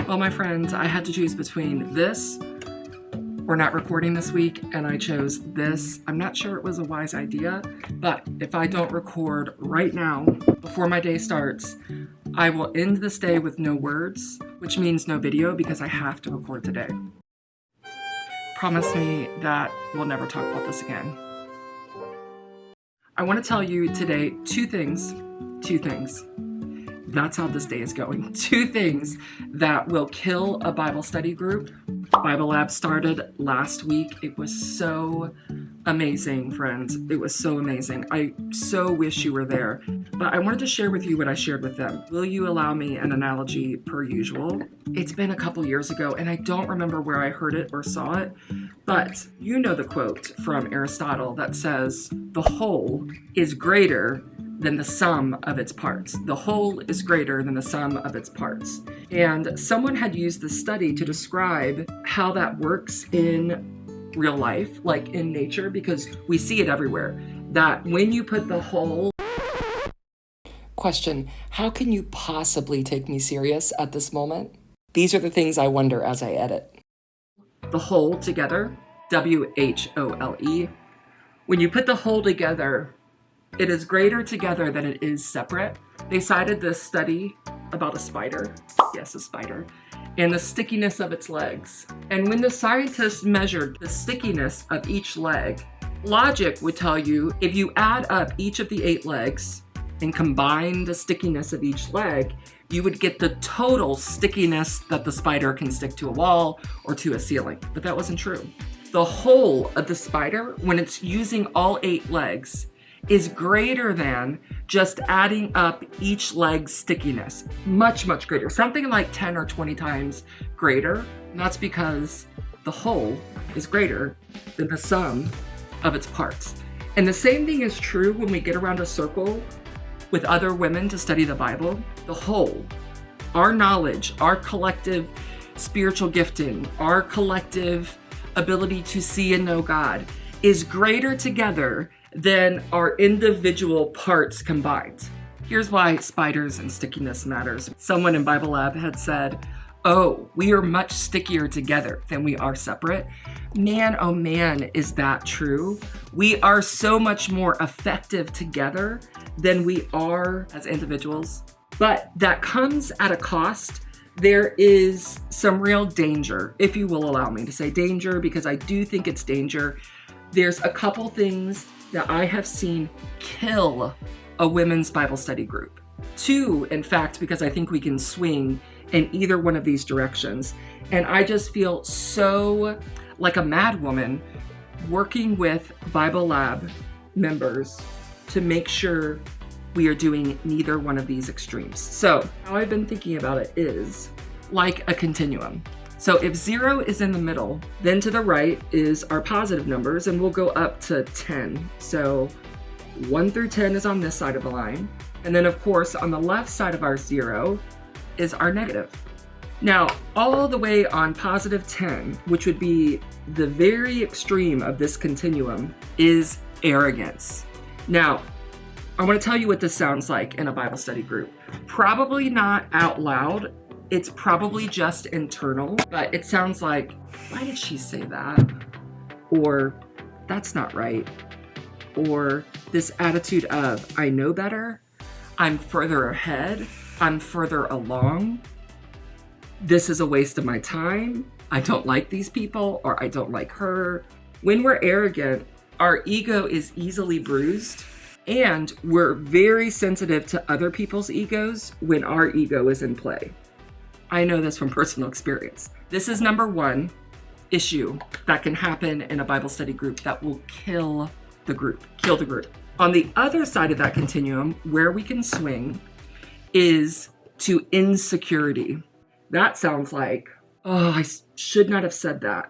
Well, my friends, I had to choose between this or not recording this week, and I chose this. I'm not sure it was a wise idea, but if I don't record right now before my day starts, I will end this day with no words, which means no video because I have to record today. Promise me that we'll never talk about this again. I want to tell you today two things. That's how this day is going. 2 things that will kill a Bible study group. Bible Lab started last week. It was so amazing, friends. It was so amazing. I so wish you were there. But I wanted to share with you what I shared with them. Will you allow me an analogy per usual? It's been a couple years ago, and I don't remember where I heard it or saw it, but you know the quote from Aristotle that says, "The whole is greater than the sum of its parts." The whole is greater than the sum of its parts. And someone had used this study to describe how that works in real life, like in nature, because we see it everywhere, that when you put the whole... Question, how can you possibly take me serious at this moment? These are the things I wonder as I edit. The whole together, W-H-O-L-E. When you put the whole together, it is greater together than it is separate. They cited this study about a spider, yes, a spider, and the stickiness of its legs. And when the scientists measured the stickiness of each leg, logic would tell you if you add up each of the 8 legs and combine the stickiness of each leg, you would get the total stickiness that the spider can stick to a wall or to a ceiling. But that wasn't true. The whole of the spider, when it's using all 8 legs, is greater than just adding up each leg's stickiness. Much, much greater. Something like 10 or 20 times greater. And that's because the whole is greater than the sum of its parts. And the same thing is true when we get around a circle with other women to study the Bible. The whole, our knowledge, our collective spiritual gifting, our collective ability to see and know God is greater together than our individual parts combined. Here's why spiders and stickiness matters. Someone in Bible Lab had said, "Oh, we are much stickier together than we are separate." Man, oh man, is that true? We are so much more effective together than we are as individuals. But that comes at a cost. There is some real danger, if you will allow me to say danger, because I do think it's danger. There's a couple things that I have seen kill a women's Bible study group. 2, in fact, because I think we can swing in either one of these directions. And I just feel so like a mad woman working with Bible Lab members to make sure we are doing neither one of these extremes. So how I've been thinking about it is like a continuum. So if 0 is in the middle, then to the right is our positive numbers, and we'll go up to 10. So 1 through 10 is on this side of the line. And then of course, on the left side of our 0 is our negative. Now, all the way on positive 10, which would be the very extreme of this continuum, is arrogance. Now, I want to tell you what this sounds like in a Bible study group. Probably not out loud. It's probably just internal, but it sounds like, why did she say that? Or, that's not right. Or this attitude of, I know better, I'm further ahead, I'm further along, this is a waste of my time, I don't like these people, or I don't like her. When we're arrogant, our ego is easily bruised, and we're very sensitive to other people's egos when our ego is in play. I know this from personal experience. This is number 1 issue that can happen in a Bible study group that will kill the group. On the other side of that continuum, where we can swing, is to insecurity. That sounds like, oh, I should not have said that.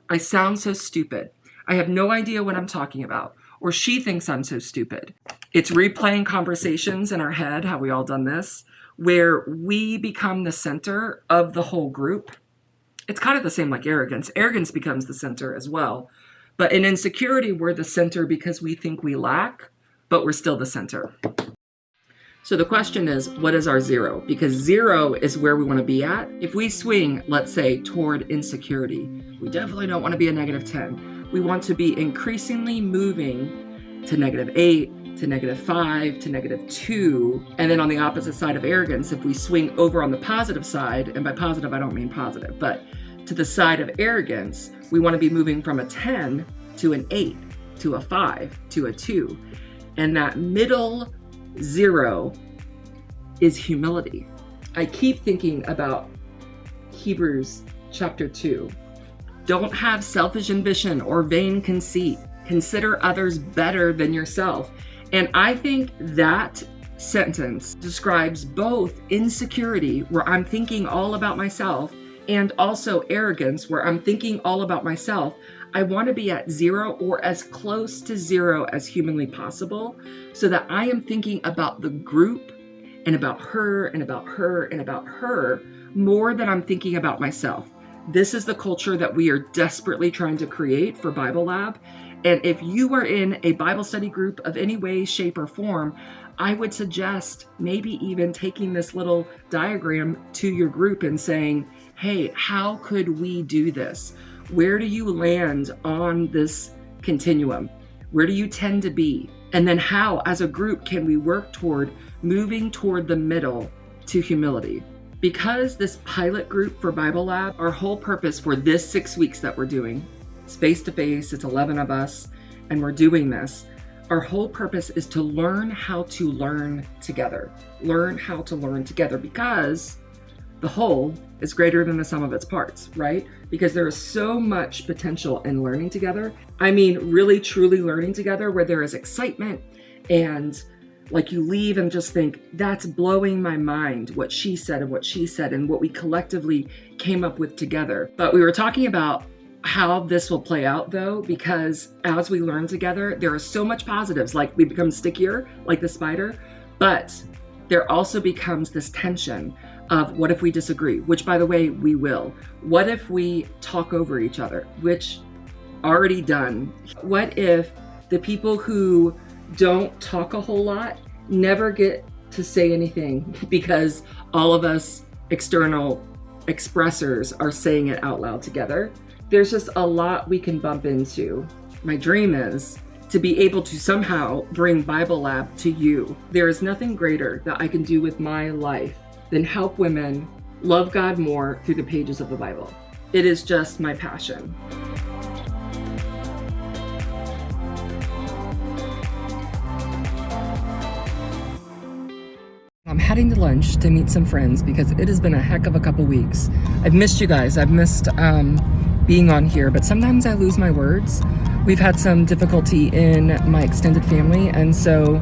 I sound so stupid. I have no idea what I'm talking about. Or she thinks I'm so stupid. It's replaying conversations in our head, have we all done this? Where we become the center of the whole group. It's kind of the same like arrogance. Arrogance becomes the center as well. But in insecurity, we're the center because we think we lack, but we're still the center. So the question is, what is our 0? Because 0 is where we want to be at. If we swing, let's say, toward insecurity, we definitely don't want to be a -10. We want to be increasingly moving to -8, to -5, to -2. And then on the opposite side of arrogance, if we swing over on the positive side, and by positive, I don't mean positive, but to the side of arrogance, we want to be moving from a 10 to an 8, to a 5, to a 2. And that middle 0 is humility. I keep thinking about Hebrews chapter 2. Don't have selfish ambition or vain conceit. Consider others better than yourself. And I think that sentence describes both insecurity, where I'm thinking all about myself, and also arrogance, where I'm thinking all about myself. I want to be at 0 or as close to 0 as humanly possible, so that I am thinking about the group and about her and about her and about her more than I'm thinking about myself. This is the culture that we are desperately trying to create for Bible Lab. And if you are in a Bible study group of any way, shape, or form, I would suggest maybe even taking this little diagram to your group and saying, hey, how could we do this? Where do you land on this continuum? Where do you tend to be? And then how, as a group, can we work toward moving toward the middle to humility? Because this pilot group for Bible Lab, our whole purpose for this 6 weeks that we're doing, it's face-to-face, it's 11 of us, and we're doing this. Our whole purpose is to learn how to learn together. Learn how to learn together, because the whole is greater than the sum of its parts, right? Because there is so much potential in learning together. I mean, really, truly learning together, where there is excitement and like you leave and just think, that's blowing my mind, what she said and what she said and what we collectively came up with together. But we were talking about how this will play out, though, because as we learn together, there are so much positives, like we become stickier, like the spider, but there also becomes this tension of what if we disagree, which, by the way, we will. What if we talk over each other, which already done? What if the people who don't talk a whole lot never get to say anything because all of us external expressors are saying it out loud together? There's just a lot we can bump into. My dream is to be able to somehow bring Bible Lab to you. There is nothing greater that I can do with my life than help women love God more through the pages of the Bible. It is just my passion. I'm heading to lunch to meet some friends because it has been a heck of a couple weeks. I've missed you guys. I've missed being on here, but sometimes I lose my words. We've had some difficulty in my extended family, and so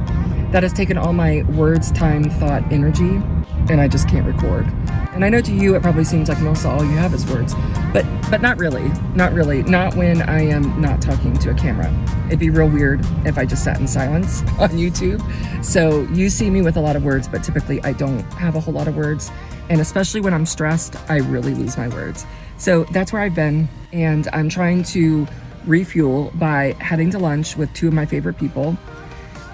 that has taken all my words, time, thought, energy, and I just can't record. And I know to you it probably seems like most all you have is words, but not really, not when I am not talking to a camera. It'd be real weird if I just sat in silence on YouTube. So you see me with a lot of words, but typically I don't have a whole lot of words. And especially when I'm stressed, I really lose my words. So that's where I've been, and I'm trying to refuel by heading to lunch with two of my favorite people.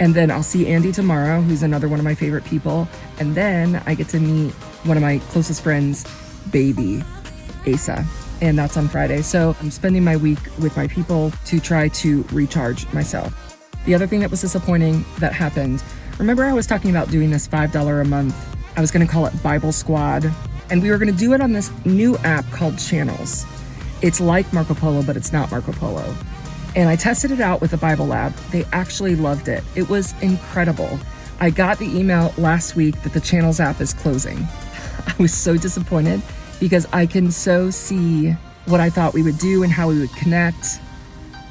And then I'll see Andy tomorrow, who's another one of my favorite people. And then I get to meet one of my closest friends, baby, Asa. And that's on Friday. So I'm spending my week with my people to try to recharge myself. The other thing that was disappointing that happened, remember I was talking about doing this $5 a month, I was gonna call it Bible Squad. And we were gonna do it on this new app called Channels. It's like Marco Polo, but it's not Marco Polo. And I tested it out with the Bible Lab. They actually loved it. It was incredible. I got the email last week that the Channels app is closing. I was so disappointed because I can so see what I thought we would do and how we would connect.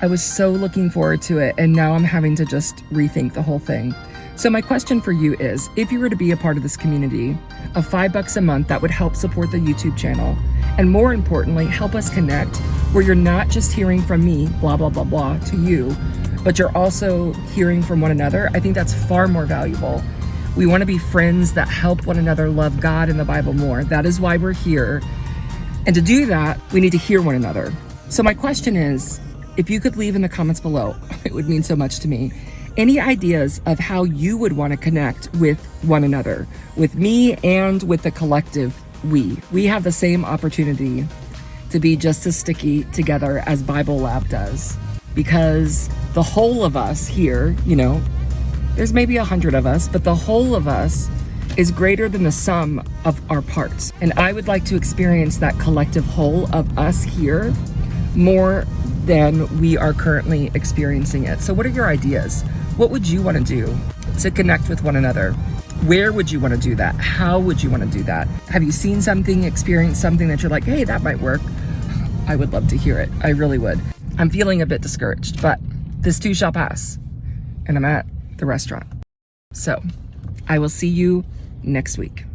I was so looking forward to it, and now I'm having to just rethink the whole thing. So my question for you is, if you were to be a part of this community of $5 a month, that would help support the YouTube channel, and more importantly, help us connect, where you're not just hearing from me, blah, blah, blah, blah, to you, but you're also hearing from one another. I think that's far more valuable. We want to be friends that help one another love God and the Bible more. That is why we're here. And to do that, we need to hear one another. So my question is, if you could leave in the comments below, it would mean so much to me. Any ideas of how you would want to connect with one another, with me and with the collective we? We have the same opportunity to be just as sticky together as Bible Lab does, because the whole of us here, there's maybe 100 of us, but the whole of us is greater than the sum of our parts. And I would like to experience that collective whole of us here more than we are currently experiencing it. So what are your ideas? What would you want to do to connect with one another? Where would you want to do that? How would you want to do that? Have you seen something, experienced something that you're like, hey, that might work? I would love to hear it. I really would. I'm feeling a bit discouraged, but this too shall pass. And I'm at the restaurant. So I will see you next week.